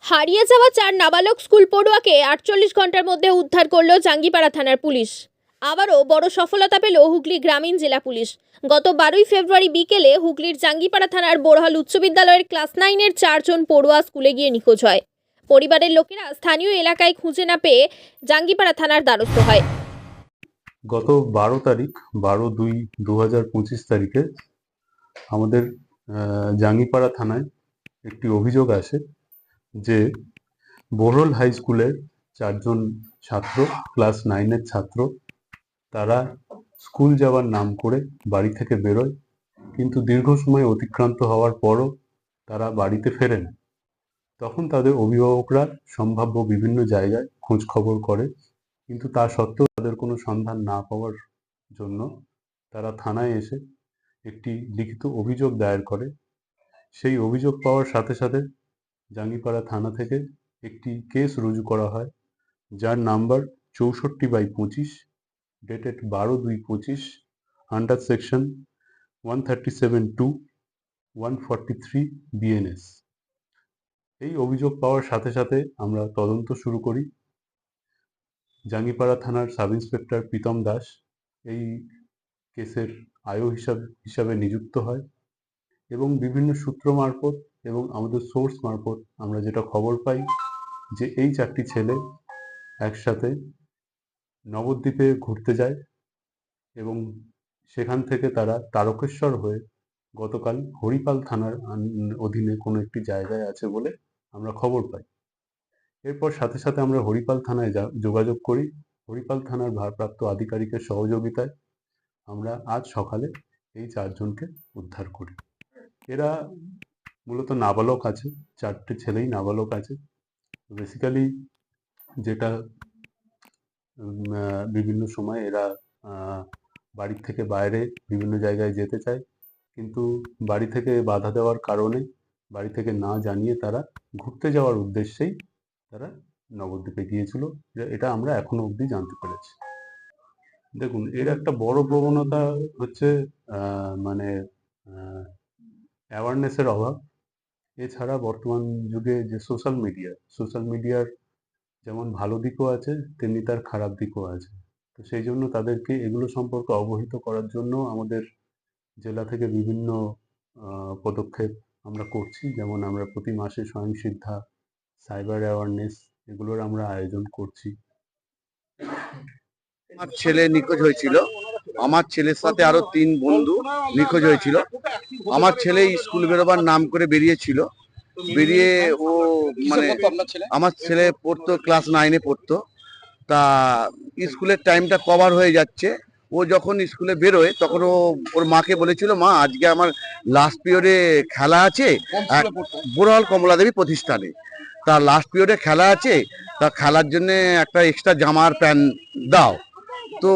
হারিয়ে যাওয়া 4 নাবালক স্কুল পড়ুয়াকে 48 ঘন্টার মধ্যে উদ্ধার করল জাঙ্গিপাড়া থানার পুলিশ। আবারও বড় সফলতা পেল হুগলি গ্রামীণ জেলা পুলিশ। গত 12 ফেব্রুয়ারি বিকেলে হুগলির জাঙ্গিপাড়া থানার বোরহাল উচ্চ বিদ্যালয়ের ক্লাস 9-এর 4 জন পড়ুয়া স্কুলে গিয়ে নিখোঁজ হয়। পরিবারের লোকেরা স্থানীয় এলাকায় খুঁজে না পেয়ে জাঙ্গিপাড়া থানার দ্বারস্থ হয়। গত 12 তারিখ 12/2/2025 তারিখে আমাদের জাঙ্গিপাড়া থানায় একটি অভিযোগ আসে যে বোরহাল হাই স্কুলের 4 জন ছাত্র, ক্লাস 9-এর ছাত্র, তারা স্কুল যাওয়ার নাম করে বাড়ি থেকে বেরোয়, কিন্তু দীর্ঘ সময় অতিক্রান্ত হওয়ার পরও তারা বাড়িতে ফেরে না। তখন তাদের অভিভাবকরা সম্ভাব্য বিভিন্ন জায়গায় খোঁজ খবর করে, কিন্তু তা সত্ত্বেও তাদের কোনো সন্ধান না পাওয়ার জন্য তারা থানায় এসে একটি লিখিত অভিযোগ দায়ের করে। সেই অভিযোগ পাওয়ার সাথে সাথে জাঙ্গিপাড়া থানা থেকে একটি কেস রুজু করা হয়, যার number 64/25, dated 12/2/25, under section 137(2), 143 BNS। এই অভিযোগ পাওয়ার সাথে সাথে আমরা তদন্ত শুরু করি। জাঙ্গিপাড়া থানার সাব ইন্সপেক্টর প্রীতম দাস এই কেসের আইও হিসাবে নিযুক্ত হয়, এবং বিভিন্ন সূত্র মারফত এবং আমাদের সোর্স মারফত আমরা যেটা খবর পাই যে এই 4টি ছেলে একসাথে নবদ্বীপে ঘুরতে যায়, এবং সেখান থেকে তারা তারকেশ্বর হয়ে গতকাল হরিপাল থানার অধীনে কোনো একটি জায়গায় আছে বলে আমরা খবর পাই। এরপর সাথে সাথে আমরা হরিপাল থানায় যোগাযোগ করি। হরিপাল থানার ভারপ্রাপ্ত আধিকারিকের সহযোগিতায় আমরা আজ সকালে এই 4 জনকে উদ্ধার করি। এরা মূলত নাবালক আছে, 4টে ছেলেই নাবালক আছে। বেসিক্যালি যেটা বিভিন্ন সময় এরা বাড়ির থেকে বাইরে বিভিন্ন জায়গায় যেতে চায়, কিন্তু বাড়ি থেকে বাধা দেওয়ার কারণে, বাড়ি থেকে না জানিয়ে তারা ঘুরতে যাওয়ার উদ্দেশ্যেই তারা নবদ্বীপে গিয়েছিল। এটা আমরা এখনো অবধি জানতে পেরেছি। দেখুন, এর একটা বড় প্রবণতা হচ্ছে মানে অ্যাওয়ারনেসের অভাব। এছাড়া বর্তমান যুগে যে সোশ্যাল মিডিয়ার যেমন ভালো দিকও আছে, তেমনি তার খারাপ দিকও আছে। তো সেই জন্য তাদেরকে এগুলো সম্পর্কে অবহিত করার জন্য আমাদের জেলা থেকে বিভিন্ন পদক্ষেপ আমরা করছি। যেমন আমরা প্রতি মাসে স্বয়ংসিদ্ধা, সাইবার অ্যাওয়ারনেস, এগুলোর আমরা আয়োজন করছি। আমার ছেলে নিখোঁজ হয়েছিল। আমার ছেলের সাথে আরো 3 বন্ধু নিখোঁজ হয়েছিল। আমার ছেলে স্কুল বেরোবার নাম করে বেরিয়েছিল। বেরিয়ে ও মানে আমার ছেলে পড়তো ক্লাস 9-এ পড়তো। তা স্কুলের টাইমটা কভার হয়ে যাচ্ছে। ও যখন স্কুলে বেরোয় তখন ও ওর মাকে বলেছিল, মা আজকে আমার লাস্ট পিরিয়ডে খেলা আছে বোরহাল কমলা দেবী প্রতিষ্ঠানে। তা লাস্ট পিরিয়ডে খেলা আছে, তা খেলার জন্য একটা এক্সট্রা জামা আর প্যান্ট দাও। তো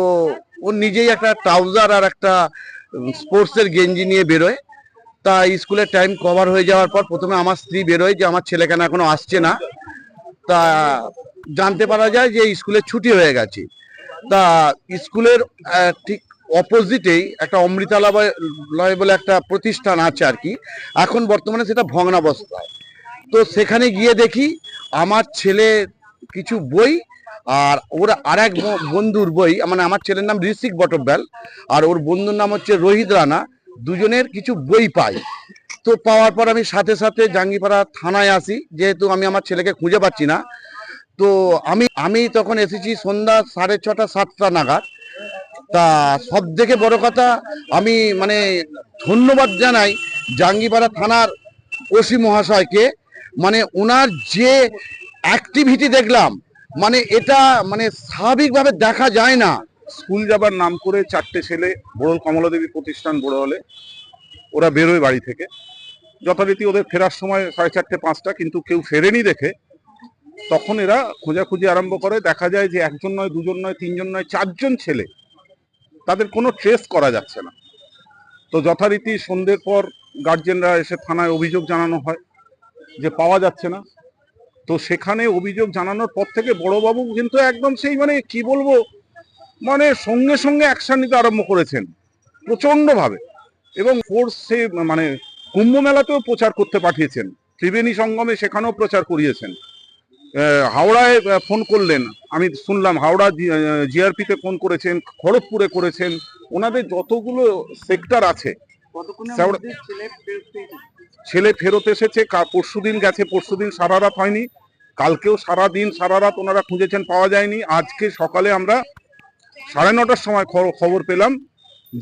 ও নিজেই একটা ট্রাউজার আর একটা স্পোর্টসের গেঞ্জি নিয়ে বেরোয়। তা স্কুলের টাইম কভার হয়ে যাওয়ার পর প্রথমে আমার স্ত্রী বেরোয় যে আমার ছেলে কেন এখনো আসছে না। তা জানতে পারা যায় যে স্কুলের ছুটি হয়ে গেছে। তা স্কুলের ঠিক অপোজিটেই একটা অমৃতালয় বলে একটা প্রতিষ্ঠান আছে আর কি, এখন বর্তমানে সেটা ভগ্নাবস্থায়। তো সেখানে গিয়ে দেখি আমার ছেলে কিছু বই আর ওর আর এক বন্ধুর বই, মানে আমার ছেলের নাম ঋষিক বটব্যাল আর ওর বন্ধুর নাম হচ্ছে রোহিত রানা, দুজনের কিছু বই পাই। তো পাওয়ার পর আমি সাথে সাথে জাঙ্গিপাড়া থানায় আসি, যেহেতু আমি আমার ছেলেকে খুঁজে পাচ্ছি না। তো আমি তখন এসেছি সন্ধ্যা 6:30 7টা নাগাদ। তা সব থেকে বড় কথা, আমি মানে ধন্যবাদ জানাই জাঙ্গিপাড়া থানার ওসি মহাশয়কে। মানে ওনার যে অ্যাক্টিভিটি দেখলাম, মানে এটা মানে স্বাভাবিকভাবে দেখা যায় না। স্কুল যাবার নাম করে 4টে ছেলে বোরহাল কমলা দেবী প্রতিষ্ঠান বোরহালে ওরা বেরোয় বাড়ি থেকে। যথারীতি ওদের ফেরার সময় 4:30 5টা, কিন্তু কেউ ফেরেনি দেখে তখন এরা খোঁজাখুঁজি আরম্ভ করে। দেখা যায় যে 1জন নয়, 2জন নয়, 3জন নয়, 4 জন ছেলে, তাদের কোনো ট্রেস করা যাচ্ছে না। তো যথারীতি সন্ধ্যের পর গার্জেনরা এসে থানায় অভিযোগ জানানো হয় যে পাওয়া যাচ্ছে না। তো সেখানে অভিযোগ জানানোর পর থেকে বড়বাবু কিন্তু একদম সেই মানে কি বলবো, মানে সঙ্গে সঙ্গে অ্যাকশন নিতে আরম্ভ করেছেন প্রচন্ড ভাবে, এবং ফোর্স সে মানে কুম্ভ মেলাতেও প্রচার করতে পাঠিয়েছেন ত্রিবেণী সঙ্গমে সেখানেও প্রচার করিয়েছেন। হাওড়ায় ফোন করলেন, আমি শুনলাম হাওড়া জিআরপিতে ফোন করেছেন, খড়গপুরে করেছেন। ওনাদের যতগুলো সেক্টর আছে ছেলে ফেরত এসেছে। পরশুদিন গেছে, পরশুদিন সারা রাত হয়নি, কালকেও সারা রাত ওনারা খুঁজেছেন, পাওয়া যায়নি। আজকে সকালে আমরা 9:30টার সময় খবর পেলাম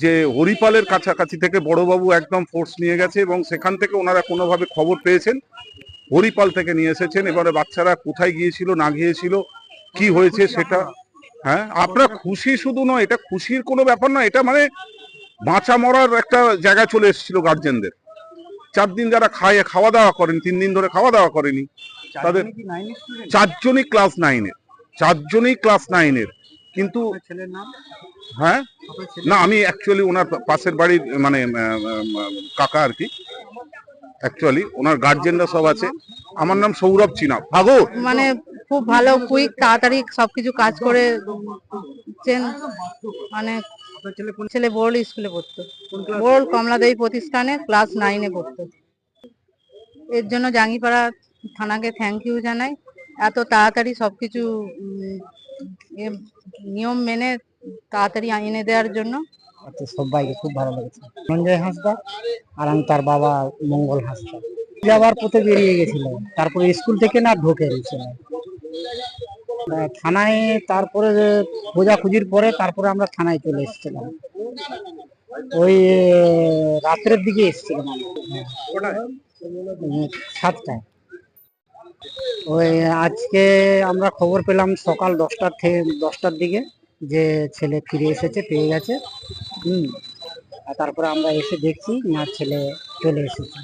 যে হরিপালের কাছাকাছি থেকে বড়বাবু একদম ফোর্স নিয়ে গেছে এবং সেখান থেকে ওনারা কোনোভাবে খবর পেয়েছেন, হরিপাল থেকে নিয়ে এসেছেন। এবারে বাচ্চারা কোথায় গিয়েছিল না গিয়েছিল, কি হয়েছে সেটা, হ্যাঁ আপনার খুশি শুধু নয়, এটা খুশির কোনো ব্যাপার নয়, এটা মানে বাঁচা মরার একটা জায়গা চলে এসেছিল গার্জেনদের। 4 দিন যারা খাওয়া দাওয়া করেন, 3 দিন ধরে খাওয়া দাওয়া করেনি, তাদের 4জনই ক্লাস 9-এর। কিন্তু হ্যাঁ না, আমি অ্যাকচুয়ালি ওনার পাশের বাড়ির মানে কাকা আর কি, অ্যাকচুয়ালি ওনার গার্জেনরা সব আছে। আমার নাম সৌরভ চিনা। ভাগো মানে খুব ভালো, কুইক, তাড়াতাড়ি সবকিছু কাজ করে। মানে ছেলে বোর্ড স্কুলে পড়তো, বোর্ড কমলাদেবী প্রতিষ্ঠানে ক্লাস 9-এ পড়তো। এর জন্য জাঙ্গিপাড়া থানাকে থ্যাংক ইউ জানাই, এত তাড়াতাড়ি সবকিছু নিয়ম মেনে তাড়াতাড়ি এনে দেওয়ার জন্য। সবাইকে খুব ভালো লেগেছে। সঞ্জয় হাঁসদা আর আমি তার বাবা মঙ্গল হাঁসদা যাবার পথে বেরিয়ে গেছিল, তারপরে স্কুল থেকে না ঢোকে ছিল থানায়। তারপরে খোঁজাখুঁজির পরে তারপরে আমরা থানায় চলে এসেছিলাম, ওই রাত্রের দিকে এসেছিলাম 7টায়। ওই আজকে আমরা খবর পেলাম সকাল 10টার দিকে যে ছেলে ফিরে এসেছে, পেয়ে গেছে। আর তারপরে আমরা এসে দেখছি না, ছেলে চলে এসেছে।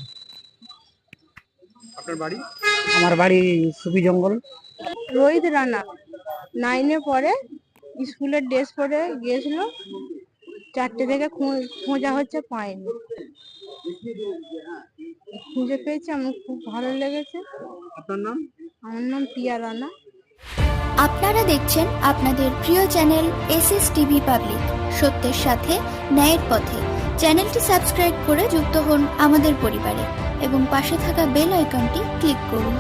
আপনার বাড়ি? আমার বাড়ি সুবি জঙ্গল। রোহিত রানা 9-এ পড়ে, স্কুলের ড্রেস পরে গিয়েছিল, 4টে থেকে খোঁজা হচ্ছে, পায়নি। খুঁজে পেয়েছি, আমার খুব ভালো লেগেছে। আপনার নাম? আমার নাম পিয়া রানা। আপনারা দেখছেন আপনাদের প্রিয় চ্যানেল SSTV পাবলিক, সত্যের সাথে ন্যায়ের পথে। চ্যানেলটি সাবস্ক্রাইব করে যুক্ত হন আমাদের পরিবারে এবং পাশে থাকা বেল আইকনটি ক্লিক করুন।